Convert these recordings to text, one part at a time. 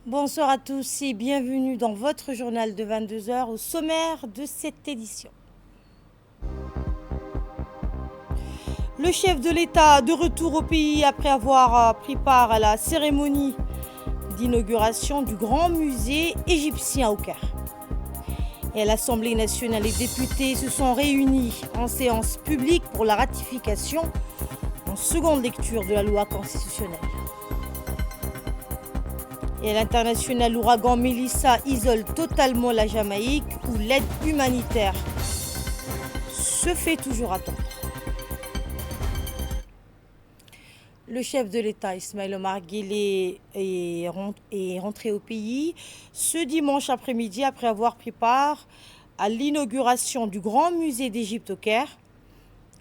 Bonsoir à tous et bienvenue dans votre journal de 22 heures au sommaire de cette édition. Le chef de l'État de retour au pays après avoir pris part à la cérémonie d'inauguration du grand musée égyptien au Caire. Et à l'Assemblée nationale, les députés se sont réunis en séance publique pour la ratification en seconde lecture de la loi constitutionnelle. Et à l'international, l'ouragan Melissa isole totalement la Jamaïque où l'aide humanitaire se fait toujours attendre. Le chef de l'État, Ismaël Omar Guelleh, est rentré au pays ce dimanche après-midi après avoir pris part à l'inauguration du grand musée d'Égypte au Caire.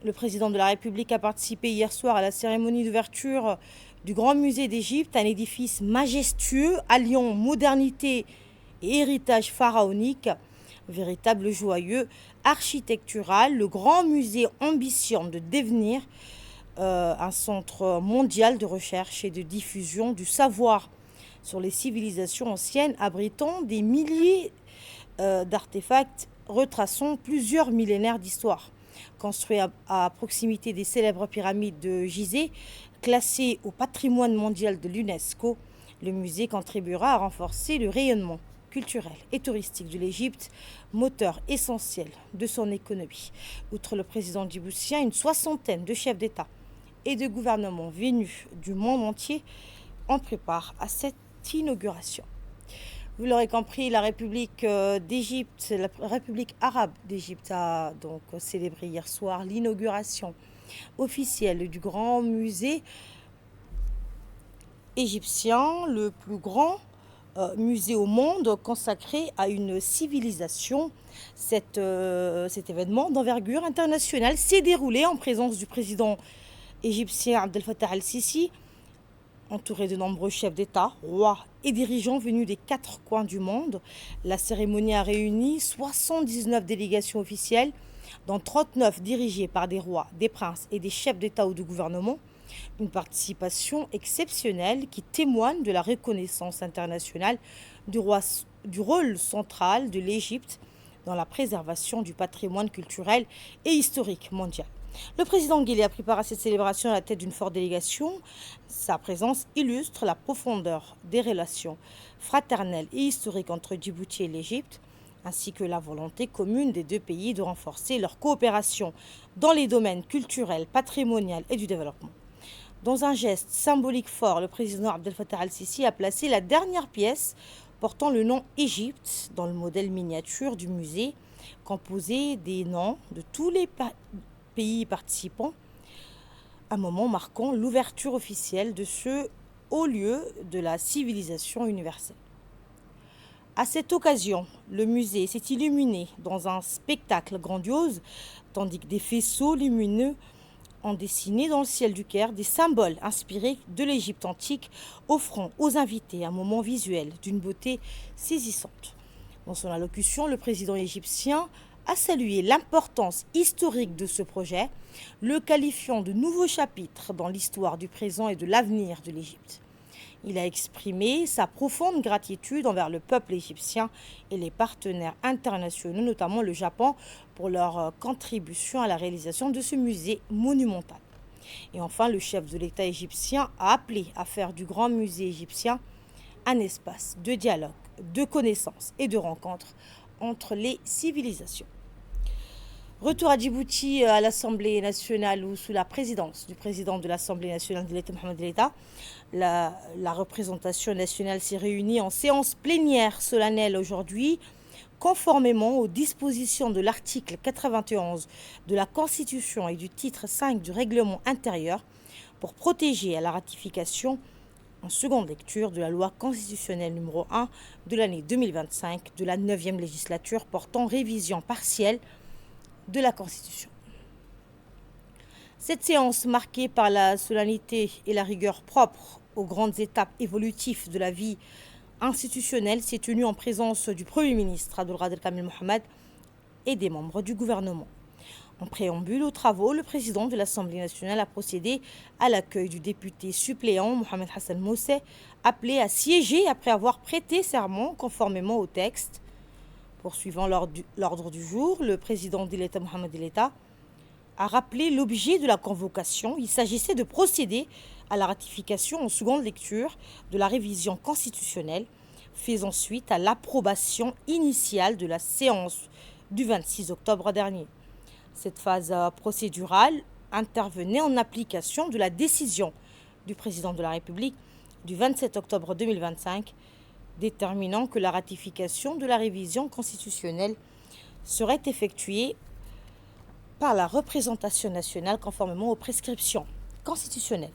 Le président de la République a participé hier soir à la cérémonie d'ouverture du Grand Musée d'Égypte, un édifice majestueux alliant modernité et héritage pharaonique. Véritable joyeux architectural, le Grand Musée ambitionne de devenir un centre mondial de recherche et de diffusion du savoir sur les civilisations anciennes, abritant des milliers d'artefacts retraçant plusieurs millénaires d'histoire. Construit à proximité des célèbres pyramides de Gizeh, classées au patrimoine mondial de l'UNESCO, le musée contribuera à renforcer le rayonnement culturel et touristique de l'Égypte, moteur essentiel de son économie. Outre le président djiboutien, une soixantaine de chefs d'État et de gouvernement venus du monde entier en préparent à cette inauguration. Vous l'aurez compris, la République d'Égypte, la République arabe d'Égypte a donc célébré hier soir l'inauguration officielle du grand musée égyptien, le plus grand musée au monde consacré à une civilisation. Cet événement d'envergure internationale s'est déroulé en présence du président égyptien Abdel Fattah el-Sisi, entouré de nombreux chefs d'État, rois et dirigeants venus des 4 coins du monde. La cérémonie a réuni 79 délégations officielles, dont 39 dirigées par des rois, des princes et des chefs d'État ou de gouvernement. Une participation exceptionnelle qui témoigne de la reconnaissance internationale du rôle central de l'Égypte dans la préservation du patrimoine culturel et historique mondial. Le président Guelleh a pris part à cette célébration à la tête d'une forte délégation. Sa présence illustre la profondeur des relations fraternelles et historiques entre Djibouti et l'Égypte, ainsi que la volonté commune des deux pays de renforcer leur coopération dans les domaines culturels, patrimonial et du développement. Dans un geste symbolique fort, le président Abdel Fattah el-Sisi a placé la dernière pièce portant le nom Égypte dans le modèle miniature du musée, composé des noms de tous les pays participants, un moment marquant l'ouverture officielle de ce haut lieu de la civilisation universelle. À cette occasion, le musée s'est illuminé dans un spectacle grandiose, tandis que des faisceaux lumineux ont dessiné dans le ciel du Caire des symboles inspirés de l'Égypte antique, offrant aux invités un moment visuel d'une beauté saisissante. Dans son allocution, le président égyptien a salué l'importance historique de ce projet, le qualifiant de nouveau chapitre dans l'histoire du présent et de l'avenir de l'Égypte. Il a exprimé sa profonde gratitude envers le peuple égyptien et les partenaires internationaux, notamment le Japon, pour leur contribution à la réalisation de ce musée monumental. Et enfin, le chef de l'État égyptien a appelé à faire du grand musée égyptien un espace de dialogue, de connaissances et de rencontres entre les civilisations. Retour à Djibouti à l'Assemblée nationale ou sous la présidence du président de l'Assemblée nationale de l'État, Mohamed El-État. La représentation nationale s'est réunie en séance plénière solennelle aujourd'hui, conformément aux dispositions de l'article 91 de la Constitution et du titre 5 du règlement intérieur pour protéger à la ratification en seconde lecture de la loi constitutionnelle numéro 1 de l'année 2025 de la 9e législature portant révision partielle de la Constitution. Cette séance, marquée par la solennité et la rigueur propre aux grandes étapes évolutives de la vie institutionnelle, s'est tenue en présence du Premier ministre Abdelkader Kamel Mohamed et des membres du gouvernement. En préambule aux travaux, le président de l'Assemblée nationale a procédé à l'accueil du député suppléant Mohamed Hassan Moussé, appelé à siéger après avoir prêté serment conformément au texte. Poursuivant l'ordre du jour, le président de l'État, Mohamed El-État, a rappelé l'objet de la convocation. Il s'agissait de procéder à la ratification en seconde lecture de la révision constitutionnelle, faisant suite à l'approbation initiale de la séance du 26 octobre dernier. Cette phase procédurale intervenait en application de la décision du président de la République du 27 octobre 2025, déterminant que la ratification de la révision constitutionnelle serait effectuée par la représentation nationale conformément aux prescriptions constitutionnelles.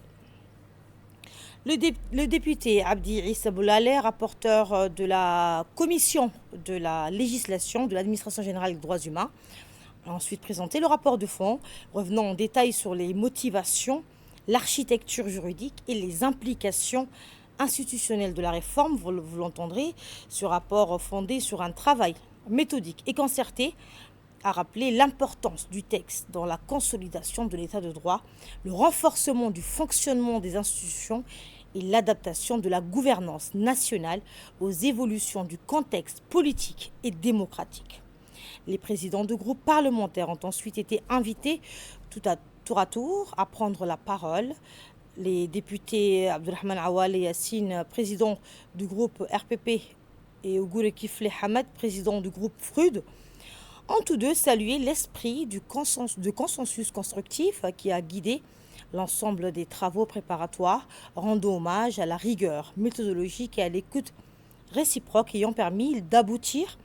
Le député Abdi Issa Boulaleh, rapporteur de la commission de la législation de l'administration générale des droits humains, a ensuite présenté le rapport de fond, revenant en détail sur les motivations, l'architecture juridique et les implications institutionnelles de la réforme. Vous l'entendrez, ce rapport fondé sur un travail méthodique et concerté a rappelé l'importance du texte dans la consolidation de l'état de droit, le renforcement du fonctionnement des institutions et l'adaptation de la gouvernance nationale aux évolutions du contexte politique et démocratique. Les présidents de groupes parlementaires ont ensuite été invités tour à tour à prendre la parole. Les députés Abdelrahman Awale Yassine, président du groupe RPP, et Ougoure Kifle Hamad, président du groupe FRUD, ont tous deux salué l'esprit de consensus constructif qui a guidé l'ensemble des travaux préparatoires, rendant hommage à la rigueur méthodologique et à l'écoute réciproque ayant permis d'aboutir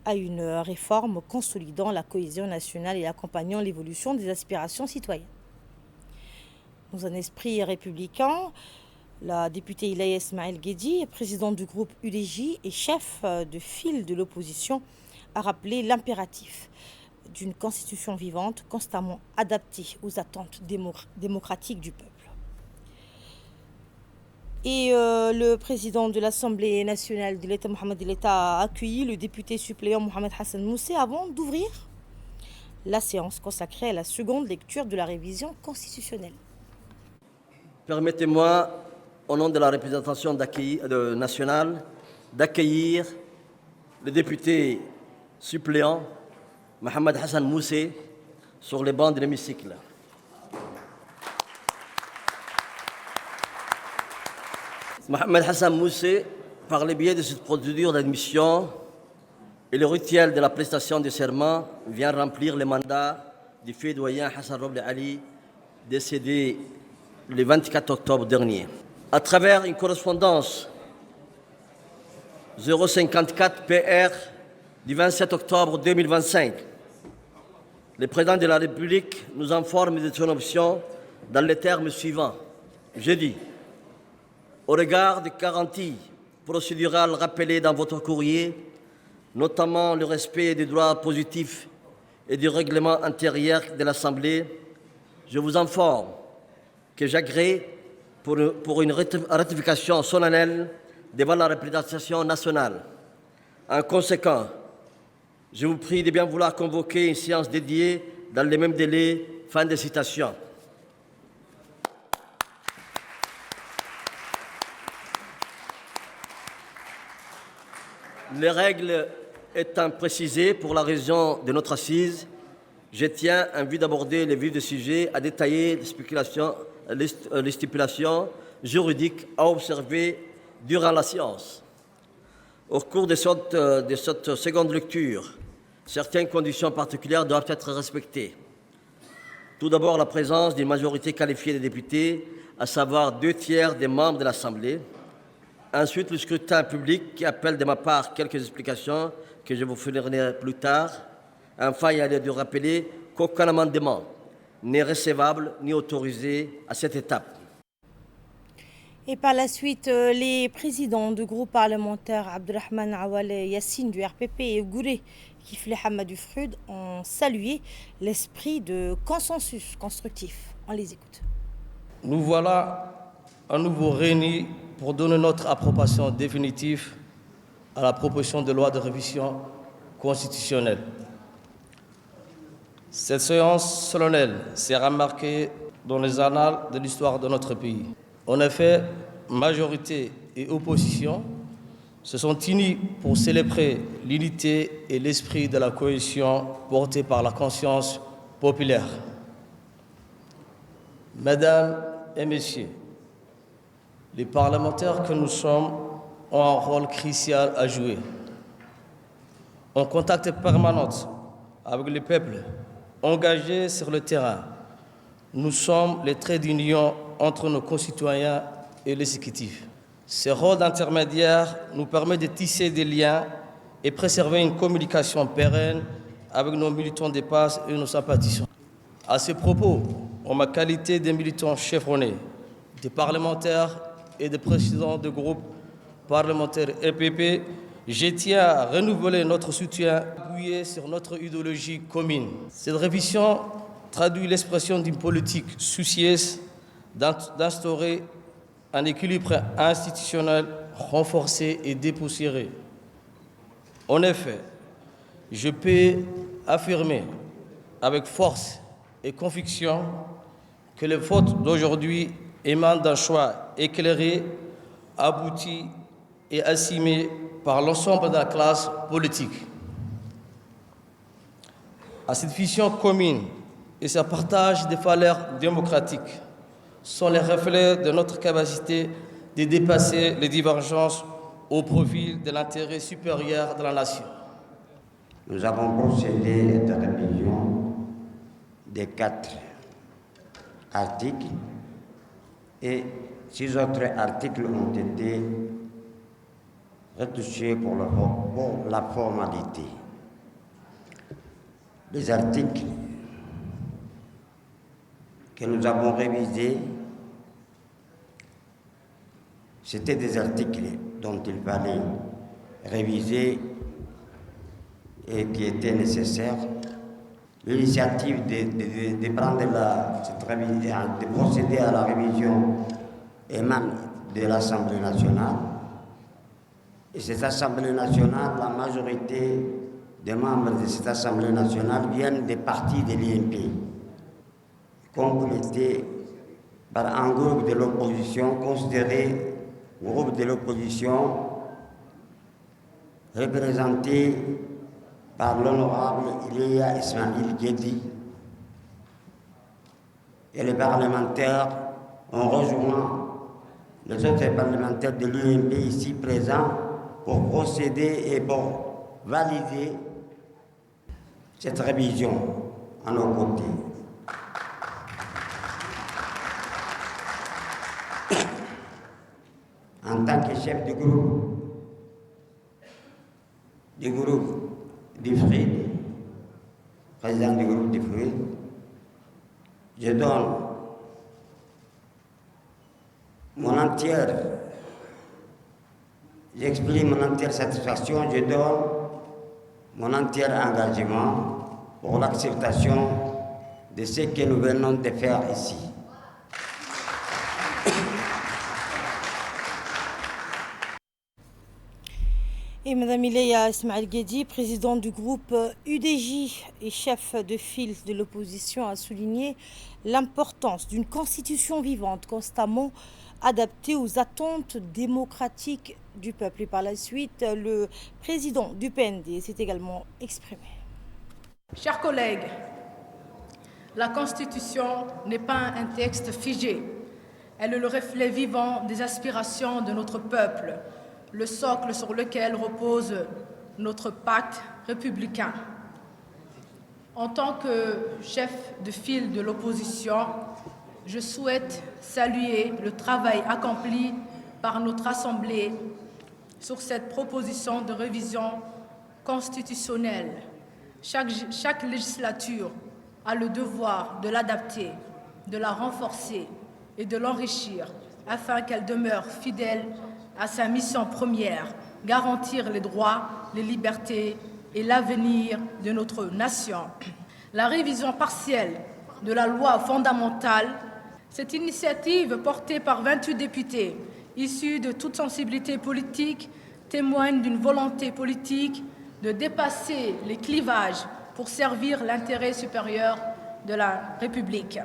à une réforme consolidant la cohésion nationale et accompagnant l'évolution des aspirations citoyennes. Dans un esprit républicain, la députée Ilaya Ismaël Guedi, présidente du groupe UDJ et chef de file de l'opposition, a rappelé l'impératif d'une constitution vivante, constamment adaptée aux attentes démocratiques du peuple. Et le président de l'Assemblée nationale de l'État, Mohamed El-État, a accueilli le député suppléant Mohamed Hassan Moussé avant d'ouvrir la séance consacrée à la seconde lecture de la révision constitutionnelle. Permettez-moi, au nom de la représentation nationale, d'accueillir le député suppléant Mohamed Hassan Moussé sur les bancs de l'hémicycle. Mohamed Hassan Moussé, par le biais de cette procédure d'admission et le rituel de la prestation de serment, vient remplir le mandat du feu doyen Hassan Roble Ali, décédé le 24 octobre dernier. À travers une correspondance 054 PR du 27 octobre 2025, le président de la République nous informe de son option dans les termes suivants. Je dis, au regard des garanties procédurales rappelées dans votre courrier, notamment le respect des droits positifs et du règlement intérieur de l'Assemblée, je vous informe que j'agrée pour une ratification solennelle devant la représentation nationale. En conséquence, je vous prie de bien vouloir convoquer une séance dédiée dans les mêmes délais. Fin de citation. Les règles étant précisées pour la raison de notre assise, je tiens, en vue d'aborder le vif du sujet, à détailler les stipulations juridiques à observer durant la séance. Au cours de cette seconde lecture, certaines conditions particulières doivent être respectées. Tout d'abord, la présence d'une majorité qualifiée de députés, à savoir 2/3 des membres de l'Assemblée. Ensuite, le scrutin public qui appelle de ma part quelques explications que je vous fournirai plus tard. Enfin, il y a lieu de rappeler qu'aucun amendement n'est recevable ni autorisé à cette étape. Et par la suite, les présidents du groupe parlementaire Abdelrahman Awale Yassine du RPP et Ougoure Kifle Hamad du FRUD ont salué l'esprit de consensus constructif. On les écoute. Nous voilà à nouveau réunis pour donner notre approbation définitive à la proposition de loi de révision constitutionnelle. Cette séance solennelle sera marquée dans les annales de l'histoire de notre pays. En effet, majorité et opposition se sont unis pour célébrer l'unité et l'esprit de la cohésion porté par la conscience populaire. Mesdames et messieurs, les parlementaires que nous sommes ont un rôle crucial à jouer. En contact permanent avec le peuple, engagés sur le terrain, nous sommes les traits d'union entre nos concitoyens et l'exécutif. Ce rôle d'intermédiaire nous permet de tisser des liens et préserver une communication pérenne avec nos militants de base et nos sympathisants. À ce propos, en ma qualité de militant chevronné, de parlementaire et de président de groupe parlementaire RPP, je tiens à renouveler notre soutien appuyé sur notre idéologie commune. Cette révision traduit l'expression d'une politique soucieuse d'instaurer un équilibre institutionnel renforcé et dépoussiéré. En effet, je peux affirmer avec force et conviction que le vote d'aujourd'hui émane d'un choix éclairé, abouti et assumé par l'ensemble de la classe politique. À cette vision commune et ce partage des valeurs démocratiques sont les reflets de notre capacité de dépasser les divergences au profit de l'intérêt supérieur de la nation. Nous avons procédé à la révision des 4 articles et 6 autres articles ont été retouchés pour la formalité. Les articles que nous avons révisés, c'était des articles dont il fallait réviser et qui étaient nécessaires. L'initiative de prendre de procéder à la révision émane de l'Assemblée nationale. Et cette Assemblée nationale, la majorité des membres de cette Assemblée nationale viennent des partis de l'UMP, complétés par un groupe de l'opposition, considéré groupe de l'opposition représenté par l'honorable Ilia Ismail Guedi. Et les parlementaires ont rejoint les autres parlementaires de l'UMP ici présents pour procéder et pour valider cette révision à nos côtés. En tant que chef du groupe d'IFRID, président du groupe d'IFRID, j'exprime mon entière satisfaction, je donne mon entier engagement pour l'acceptation de ce que nous venons de faire ici. Et Mme Ilia Ismail Guedi, présidente du groupe UDJ et chef de file de l'opposition, a souligné l'importance d'une constitution vivante, constamment adaptée aux attentes démocratiques du peuple. Et par la suite, le président du PND s'est également exprimé. Chers collègues, la Constitution n'est pas un texte figé. Elle est le reflet vivant des aspirations de notre peuple, le socle sur lequel repose notre pacte républicain. En tant que chef de file de l'opposition, je souhaite saluer le travail accompli par notre Assemblée sur cette proposition de révision constitutionnelle. Chaque législature a le devoir de l'adapter, de la renforcer et de l'enrichir afin qu'elle demeure fidèle à sa mission première, garantir les droits, les libertés et l'avenir de notre nation. La révision partielle de la loi fondamentale, cette initiative portée par 28 députés, issus de toute sensibilité politique, témoigne d'une volonté politique de dépasser les clivages pour servir l'intérêt supérieur de la République.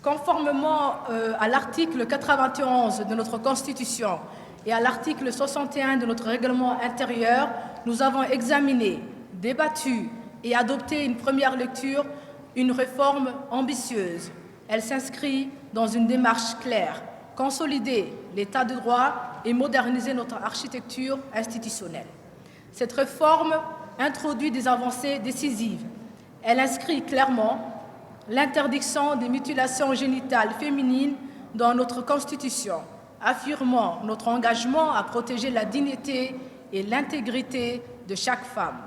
Conformément à l'article 91 de notre Constitution et à l'article 61 de notre règlement intérieur, nous avons examiné, débattu et adopté une première lecture, une réforme ambitieuse. Elle s'inscrit dans une démarche claire, consolider l'état de droit et moderniser notre architecture institutionnelle. Cette réforme introduit des avancées décisives. Elle inscrit clairement l'interdiction des mutilations génitales féminines dans notre Constitution, affirmant notre engagement à protéger la dignité et l'intégrité de chaque femme.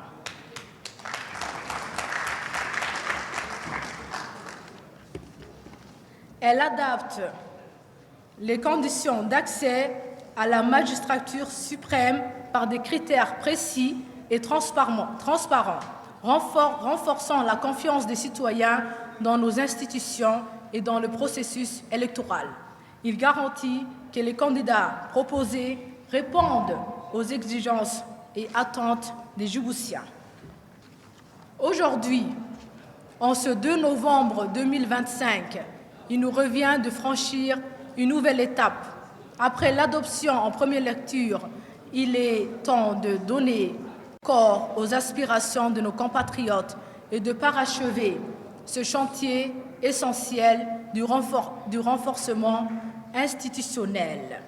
Elle adapte les conditions d'accès à la magistrature suprême par des critères précis et transparents, renforçant la confiance des citoyens dans nos institutions et dans le processus électoral. Il garantit que les candidats proposés répondent aux exigences et attentes des Djiboutiens. Aujourd'hui, en ce 2 novembre 2025, il nous revient de franchir une nouvelle étape. Après l'adoption en première lecture, il est temps de donner corps aux aspirations de nos compatriotes et de parachever ce chantier essentiel du renforcement institutionnel.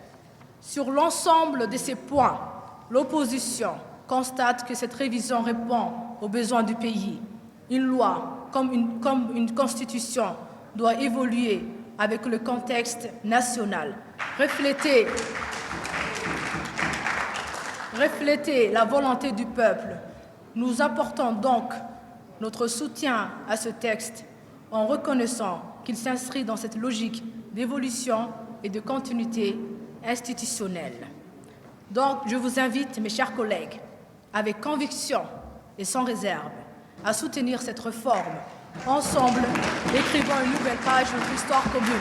Sur l'ensemble de ces points, l'opposition constate que cette révision répond aux besoins du pays. Une loi, comme une constitution, doit évoluer avec le contexte national, refléter la volonté du peuple. Nous apportons donc notre soutien à ce texte en reconnaissant qu'il s'inscrit dans cette logique d'évolution et de continuité institutionnelle. Donc, je vous invite, mes chers collègues, avec conviction et sans réserve, à soutenir cette réforme. Ensemble, écrivons une nouvelle page de notre histoire commune.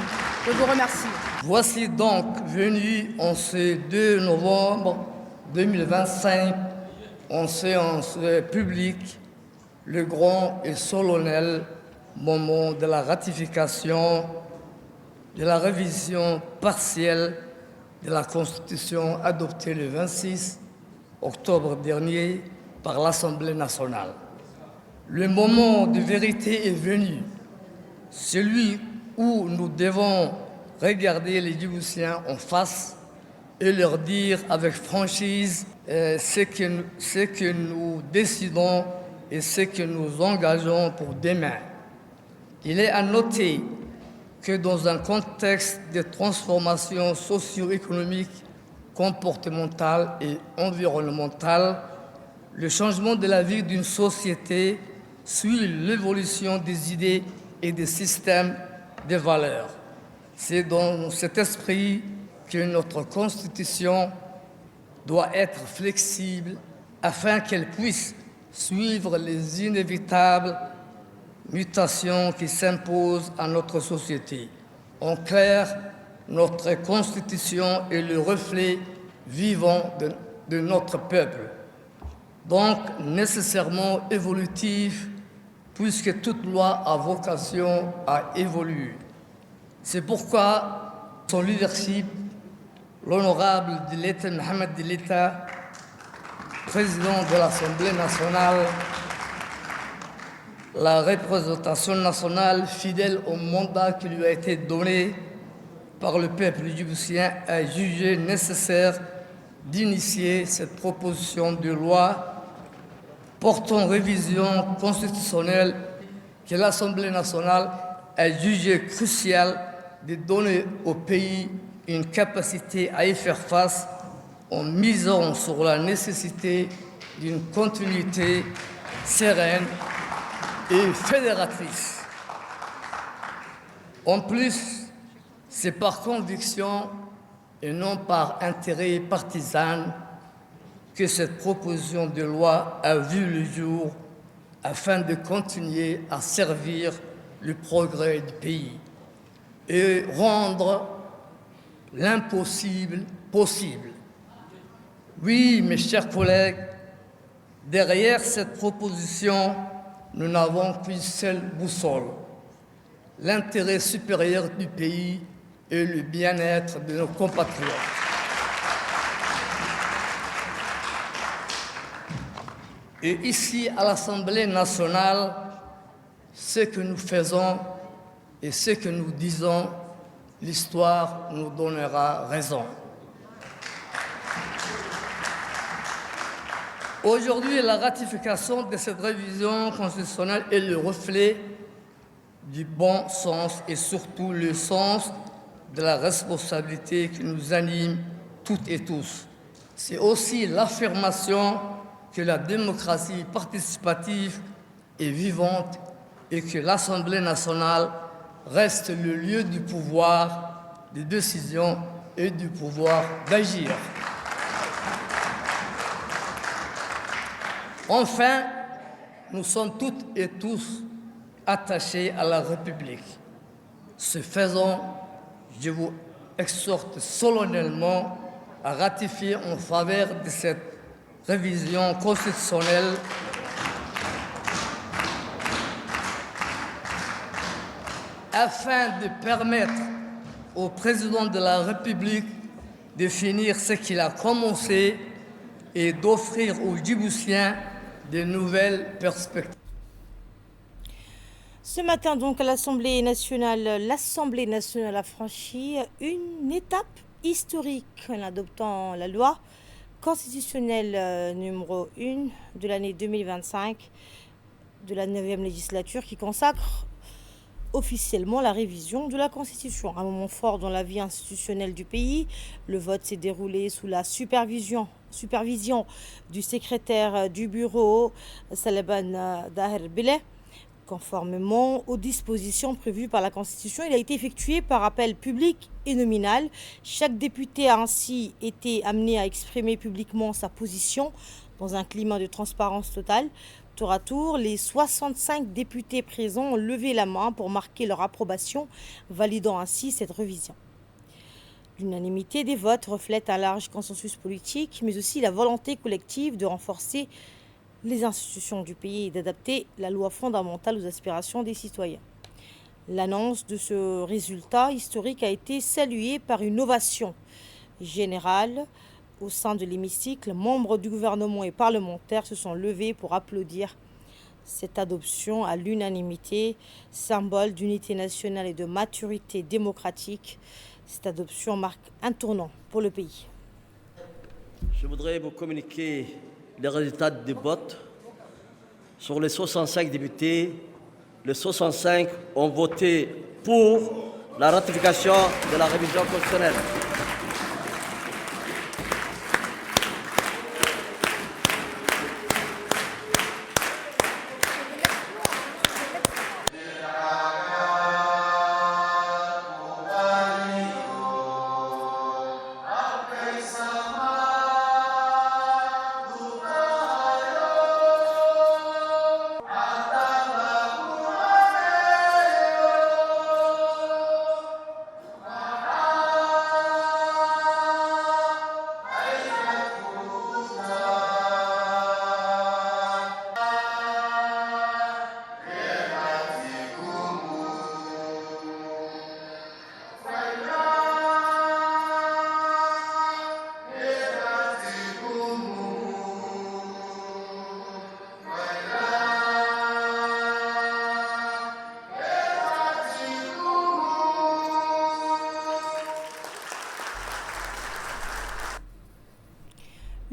Je vous remercie. Voici donc venu en ce 2 novembre 2025, en séance publique, le grand et solennel moment de la ratification de la révision partielle de la Constitution adoptée le 26 octobre dernier par l'Assemblée nationale. Le moment de vérité est venu, celui où nous devons regarder les Djiboutiens en face et leur dire avec franchise ce que nous décidons et ce que nous engageons pour demain. Il est à noter que dans un contexte de transformation socio-économique, comportementale et environnementale, le changement de la vie d'une société suit l'évolution des idées et des systèmes de valeurs. C'est dans cet esprit que notre Constitution doit être flexible afin qu'elle puisse suivre les inévitables mutations qui s'imposent à notre société. En clair, notre Constitution est le reflet vivant de notre peuple, donc nécessairement évolutif, puisque toute loi a vocation à évoluer. C'est pourquoi son leadership, l'honorable Dileta Mohamed Dileta, président de l'Assemblée nationale, la représentation nationale, fidèle au mandat qui lui a été donné par le peuple djiboutien, a jugé nécessaire d'initier cette proposition de loi portant révision constitutionnelle que l'Assemblée nationale a jugé crucial de donner au pays une capacité à y faire face en misant sur la nécessité d'une continuité sereine et fédératrice. En plus, c'est par conviction et non par intérêt partisan que cette proposition de loi a vu le jour afin de continuer à servir le progrès du pays et rendre l'impossible possible. Oui, mes chers collègues, derrière cette proposition nous n'avons qu'une seule boussole, l'intérêt supérieur du pays et le bien-être de nos compatriotes. Et ici, à l'Assemblée nationale, ce que nous faisons et ce que nous disons, l'histoire nous donnera raison. Aujourd'hui, la ratification de cette révision constitutionnelle est le reflet du bon sens et surtout le sens de la responsabilité qui nous anime toutes et tous. C'est aussi l'affirmation que la démocratie participative est vivante et que l'Assemblée nationale reste le lieu du pouvoir de décision et du pouvoir d'agir. Enfin, nous sommes toutes et tous attachés à la République. Ce faisant, je vous exhorte solennellement à ratifier en faveur de cette révision constitutionnelle afin de permettre au président de la République de finir ce qu'il a commencé et d'offrir aux Djiboutiens de nouvelles perspectives. Ce matin, donc, à l'Assemblée nationale a franchi une étape historique en adoptant la loi constitutionnelle numéro 1 de l'année 2025 de la 9e législature qui consacre officiellement la révision de la Constitution. Un moment fort dans la vie institutionnelle du pays. Le vote s'est déroulé sous la supervision du secrétaire du bureau, Salaban Daher Bile. Conformément aux dispositions prévues par la Constitution, il a été effectué par appel public et nominal. Chaque député a ainsi été amené à exprimer publiquement sa position dans un climat de transparence totale. Tour à tour, les 65 députés présents ont levé la main pour marquer leur approbation, validant ainsi cette révision. L'unanimité des votes reflète un large consensus politique, mais aussi la volonté collective de renforcer les institutions du pays et d'adapter la loi fondamentale aux aspirations des citoyens. L'annonce de ce résultat historique a été saluée par une ovation générale au sein de l'hémicycle. Membres du gouvernement et parlementaires se sont levés pour applaudir cette adoption à l'unanimité, symbole d'unité nationale et de maturité démocratique. Cette adoption marque un tournant pour le pays. Je voudrais vous communiquer les résultats des votes. Sur les 65 députés, les 65 ont voté pour la ratification de la révision constitutionnelle.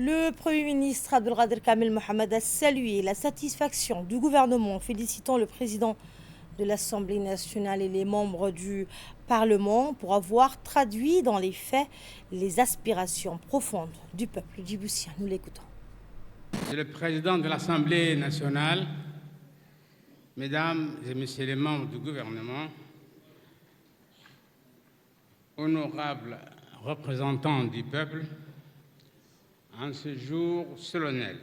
Le Premier ministre Abdelkader Kamel Mohamed a salué la satisfaction du gouvernement en félicitant le président de l'Assemblée nationale et les membres du Parlement pour avoir traduit dans les faits les aspirations profondes du peuple djiboutien. Nous l'écoutons. Monsieur le Président de l'Assemblée nationale, Mesdames et Messieurs les membres du gouvernement, honorables représentants du peuple, en ce jour solennel,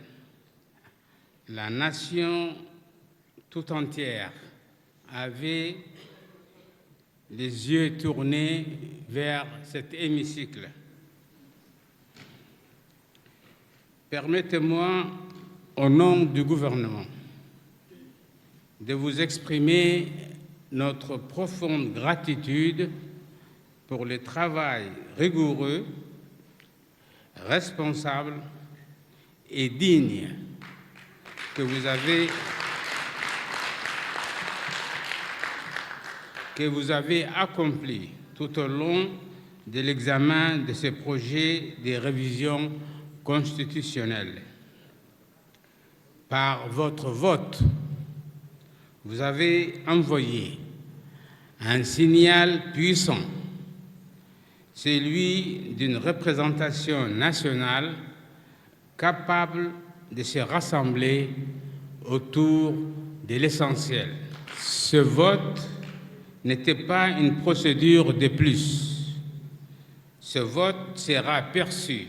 la nation tout entière avait les yeux tournés vers cet hémicycle. Permettez-moi, au nom du gouvernement, de vous exprimer notre profonde gratitude pour le travail rigoureux, responsable et digne que vous avez accompli tout au long de l'examen de ce projet de révision constitutionnelle. Par votre vote, vous avez envoyé un signal puissant, celui d'une représentation nationale capable de se rassembler autour de l'essentiel. Ce vote n'était pas une procédure de plus. Ce vote sera perçu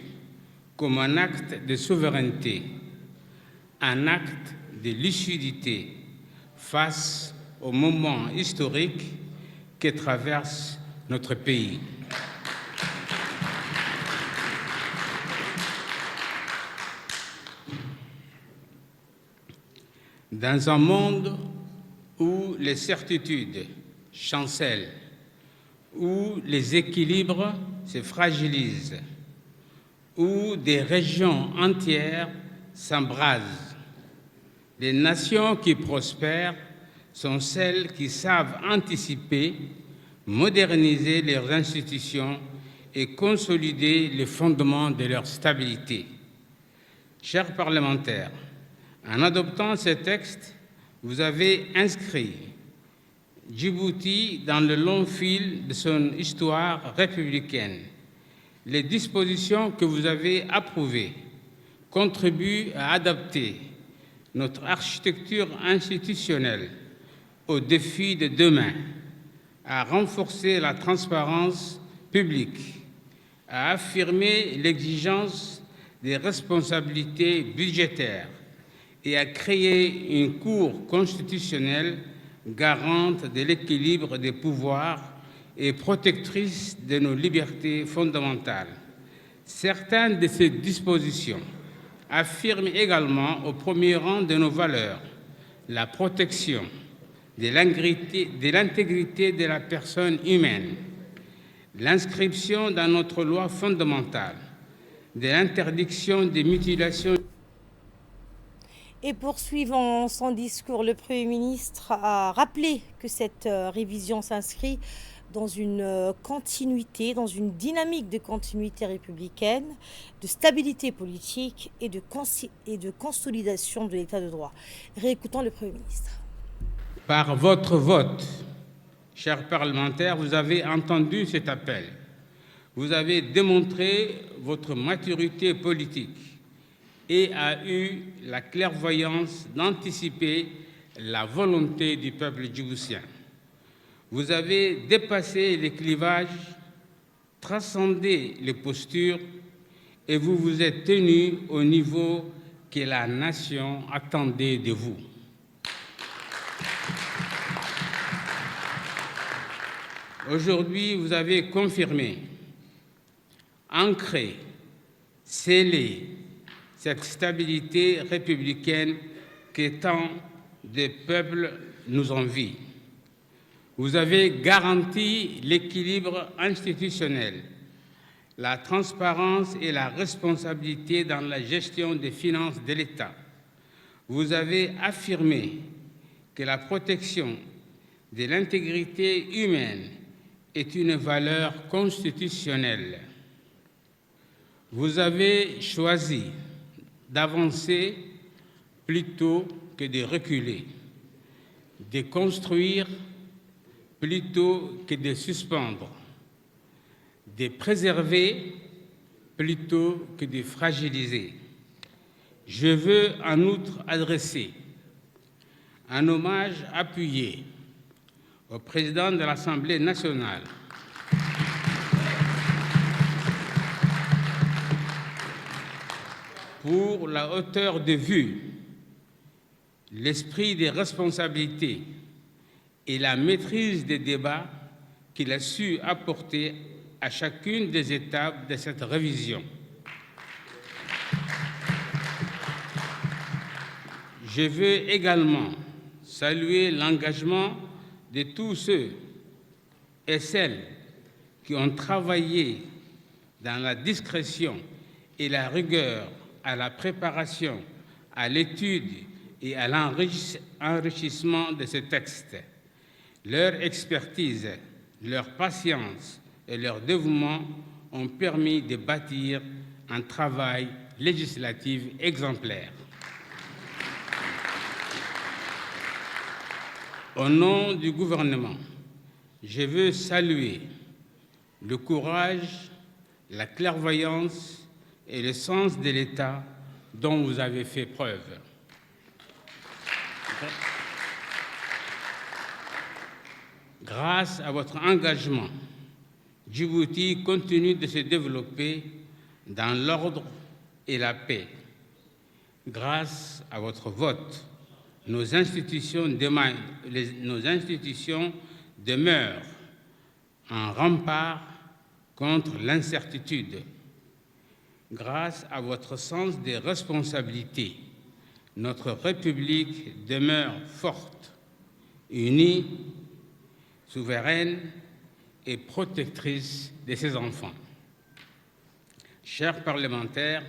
comme un acte de souveraineté, un acte de lucidité face au moment historique que traverse notre pays. Dans un monde où les certitudes chancellent, où les équilibres se fragilisent, où des régions entières s'embrasent, les nations qui prospèrent sont celles qui savent anticiper, moderniser leurs institutions et consolider les fondements de leur stabilité. Chers parlementaires, en adoptant ce texte, vous avez inscrit Djibouti dans le long fil de son histoire républicaine. Les dispositions que vous avez approuvées contribuent à adapter notre architecture institutionnelle aux défis de demain, à renforcer la transparence publique, à affirmer l'exigence des responsabilités budgétaires et à créer une Cour constitutionnelle garante de l'équilibre des pouvoirs et protectrice de nos libertés fondamentales. Certaines de ces dispositions affirment également au premier rang de nos valeurs la protection de l'intégrité de la personne humaine, l'inscription dans notre loi fondamentale de l'interdiction des mutilations. Et poursuivant son discours, le Premier ministre a rappelé que cette révision s'inscrit dans une continuité, dans une dynamique de continuité républicaine, de stabilité politique et de consolidation de l'état de droit. Réécoutons le Premier ministre. Par votre vote, chers parlementaires, vous avez entendu cet appel. Vous avez démontré votre maturité politique et a eu la clairvoyance d'anticiper la volonté du peuple djiboutien. Vous avez dépassé les clivages, transcendé les postures et vous vous êtes tenu au niveau que la nation attendait de vous. Aujourd'hui, vous avez confirmé, ancré, scellé cette stabilité républicaine que tant de peuples nous envient. Vous avez garanti l'équilibre institutionnel, la transparence et la responsabilité dans la gestion des finances de l'État. Vous avez affirmé que la protection de l'intégrité humaine est une valeur constitutionnelle. Vous avez choisi d'avancer plutôt que de reculer, de construire plutôt que de suspendre, de préserver plutôt que de fragiliser. Je veux en outre adresser un hommage appuyé au président de l'Assemblée nationale, pour la hauteur de vue, l'esprit des responsabilités et la maîtrise des débats qu'il a su apporter à chacune des étapes de cette révision. Je veux également saluer l'engagement de tous ceux et celles qui ont travaillé dans la discrétion et la rigueur à la préparation, à l'étude et à l'enrichissement de ce texte. Leur expertise, leur patience et leur dévouement ont permis de bâtir un travail législatif exemplaire. Au nom du gouvernement, je veux saluer le courage, la clairvoyance et le sens de l'État dont vous avez fait preuve. Grâce à votre engagement, Djibouti continue de se développer dans l'ordre et la paix. Grâce à votre vote, nos institutions demeurent un rempart contre l'incertitude. Grâce à votre sens des responsabilités, notre République demeure forte, unie, souveraine et protectrice de ses enfants. Chers parlementaires,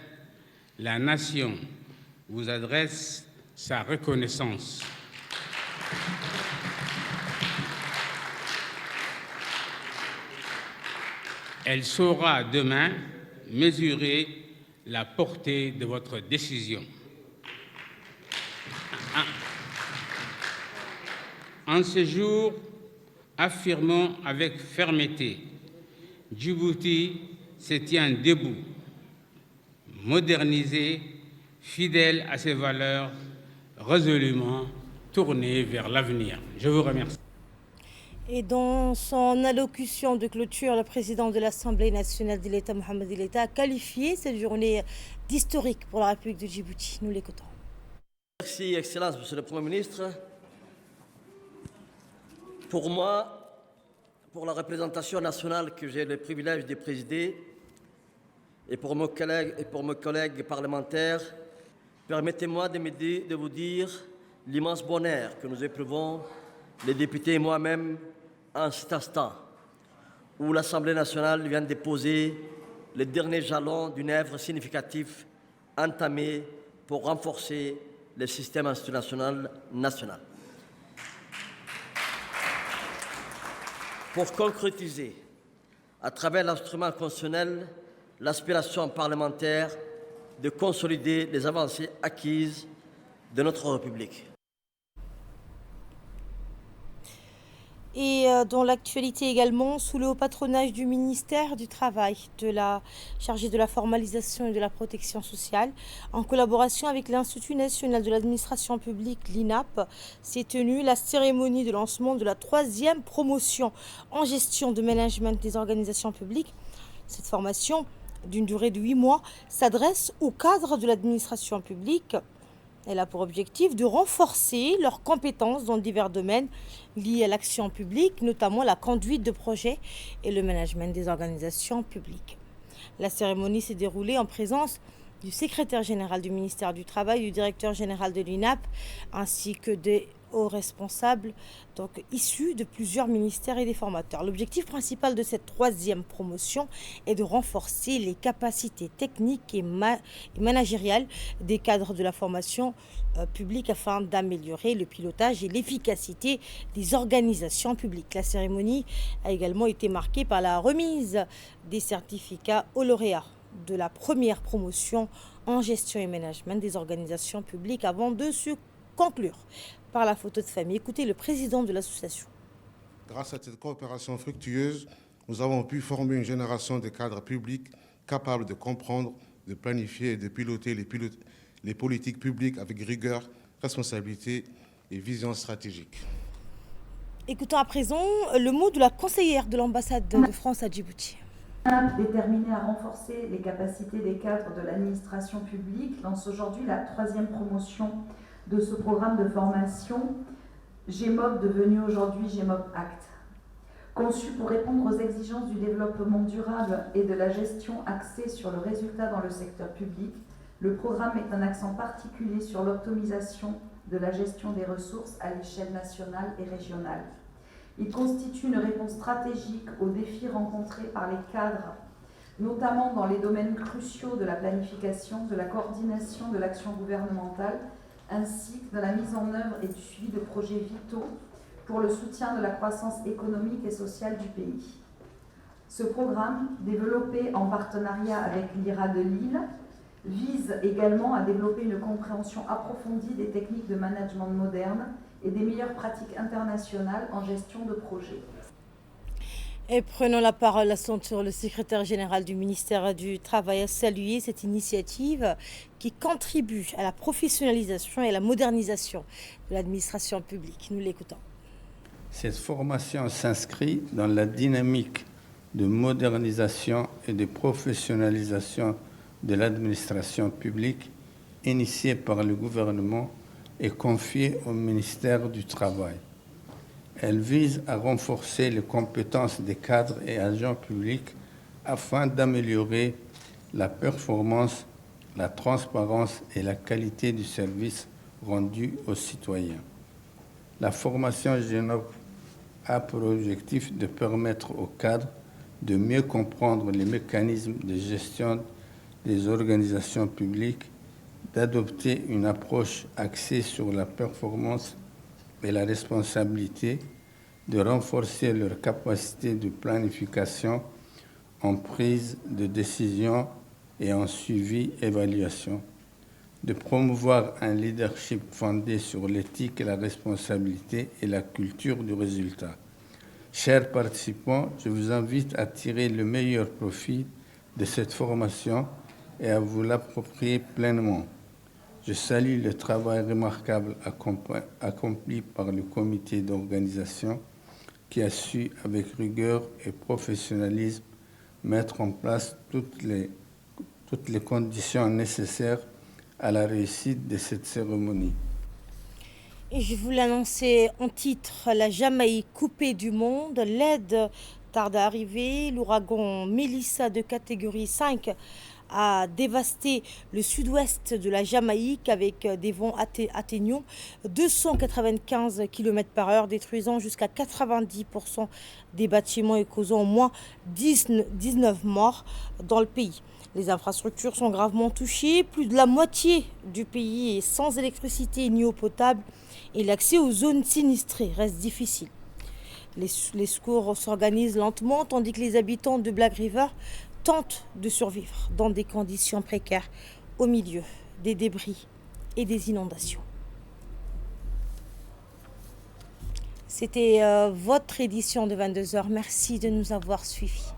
la nation vous adresse sa reconnaissance. Elle saura demain mesurer la portée de votre décision. En ce jour, affirmons avec fermeté, Djibouti se tient debout, modernisé, fidèle à ses valeurs, résolument tourné vers l'avenir. Je vous remercie. Et dans son allocution de clôture, le président de l'Assemblée nationale de l'État, Mohamed El Etta, a qualifié cette journée d'historique pour la République de Djibouti. Nous l'écoutons. Merci, Excellence, Monsieur le Premier ministre. Pour moi, pour la représentation nationale que j'ai le privilège de présider, et pour mes collègues parlementaires, permettez-moi de vous dire l'immense bonheur que nous éprouvons, les députés et moi-même, en cet instant où l'Assemblée nationale vient de poser les derniers jalons d'une œuvre significative entamée pour renforcer le système institutionnel national. Pour concrétiser, à travers l'instrument constitutionnel, l'aspiration parlementaire de consolider les avancées acquises de notre République. Et dans l'actualité également, sous le haut patronage du ministère du Travail, chargé de la formalisation et de la protection sociale, en collaboration avec l'Institut national de l'administration publique, l'INAP, s'est tenue la cérémonie de lancement de la 3e promotion en gestion de management des organisations publiques. Cette formation, d'une durée de 8 mois, s'adresse aux cadres de l'administration publique. Elle a pour objectif de renforcer leurs compétences dans divers domaines liés à l'action publique, notamment la conduite de projets et le management des organisations publiques. La cérémonie s'est déroulée en présence du secrétaire général du ministère du Travail, du directeur général de l'INAP, ainsi que des hauts responsables issus de plusieurs ministères et des formateurs. L'objectif principal de cette 3e promotion est de renforcer les capacités techniques et managériales des cadres de la formation publique afin d'améliorer le pilotage et l'efficacité des organisations publiques. La cérémonie a également été marquée par la remise des certificats aux lauréats de la première promotion en gestion et management des organisations publiques avant de se conclure par la photo de famille. Écoutez le président de l'association. Grâce à cette coopération fructueuse, nous avons pu former une génération de cadres publics capables de comprendre, de planifier et de piloter les politiques publiques avec rigueur, responsabilité et vision stratégique. Écoutons à présent le mot de la conseillère de l'ambassade de France à Djibouti. Déterminé à renforcer les capacités des cadres de l'administration publique, lance aujourd'hui la 3e promotion de ce programme de formation GEMOP, devenu aujourd'hui GEMOP Act. Conçu pour répondre aux exigences du développement durable et de la gestion axée sur le résultat dans le secteur public, le programme met un accent particulier sur l'optimisation de la gestion des ressources à l'échelle nationale et régionale. Il constitue une réponse stratégique aux défis rencontrés par les cadres, notamment dans les domaines cruciaux de la planification, de la coordination de l'action gouvernementale, ainsi que de la mise en œuvre et du suivi de projets vitaux pour le soutien de la croissance économique et sociale du pays. Ce programme, développé en partenariat avec l'IRA de Lille, vise également à développer une compréhension approfondie des techniques de management modernes et des meilleures pratiques internationales en gestion de projets. Et prenons la parole à son tour, le secrétaire général du ministère du Travail a salué cette initiative qui contribue à la professionnalisation et à la modernisation de l'administration publique. Nous l'écoutons. Cette formation s'inscrit dans la dynamique de modernisation et de professionnalisation de l'administration publique initiée par le gouvernement et confiée au ministère du Travail. Elle vise à renforcer les compétences des cadres et agents publics afin d'améliorer la performance, la transparence et la qualité du service rendu aux citoyens. La formation GENOP a pour objectif de permettre aux cadres de mieux comprendre les mécanismes de gestion des organisations publiques, d'adopter une approche axée sur la performance et la responsabilité, de renforcer leur capacité de planification en prise de décision et en suivi-évaluation, de promouvoir un leadership fondé sur l'éthique et la responsabilité et la culture du résultat. Chers participants, je vous invite à tirer le meilleur profit de cette formation et à vous l'approprier pleinement. Je salue le travail remarquable accompli par le comité d'organisation qui a su, avec rigueur et professionnalisme, mettre en place toutes les conditions nécessaires à la réussite de cette cérémonie. Et je vous l'annonçais en titre, la Jamaïque coupée du monde, l'aide tarde à arriver, l'ouragan Mélissa de catégorie 5 a dévasté le sud-ouest de la Jamaïque avec des vents atteignant 295 km/h, détruisant jusqu'à 90% des bâtiments et causant au moins 19 morts dans le pays. Les infrastructures sont gravement touchées, plus de la moitié du pays est sans électricité ni eau potable et l'accès aux zones sinistrées reste difficile. Les secours s'organisent lentement tandis que les habitants de Black River tentent de survivre dans des conditions précaires au milieu des débris et des inondations. C'était votre édition de 22h. Merci de nous avoir suivis.